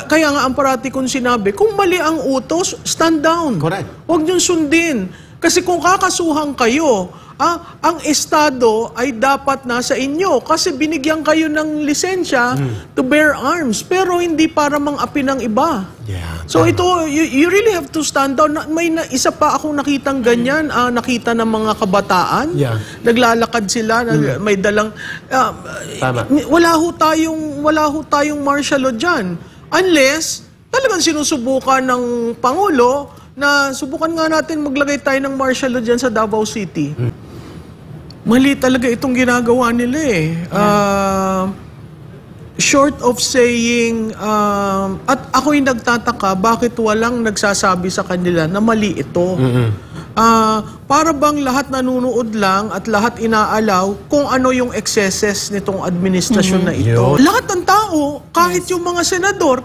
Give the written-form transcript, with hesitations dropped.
Kaya nga ang parati kong sinabi, kung mali ang utos, stand down. Correct. Huwag niyong sundin. Kasi kung kakasuhan kayo, ang Estado ay dapat nasa inyo kasi binigyan kayo ng lisensya to bear arms pero hindi para mang-api ng iba. Yeah. So ito, you really have to stand down. May isa pa akong nakitang ganyan, nakita ng mga kabataan. Yeah. Naglalakad sila, may dalang... Tama. Wala ho tayong martial law dyan. Unless, talagang sinusubukan ng Pangulo na subukan nga natin maglagay tayo ng martial law dyan sa Davao City. Mali talaga itong ginagawa nila eh. Short of saying, at ako'y nagtataka, bakit walang nagsasabi sa kanila na mali ito? Para bang lahat nanunood lang at lahat inaalaw kung ano yung excesses nitong administrasyon na ito? Lahat ng tao, kahit yung mga senador,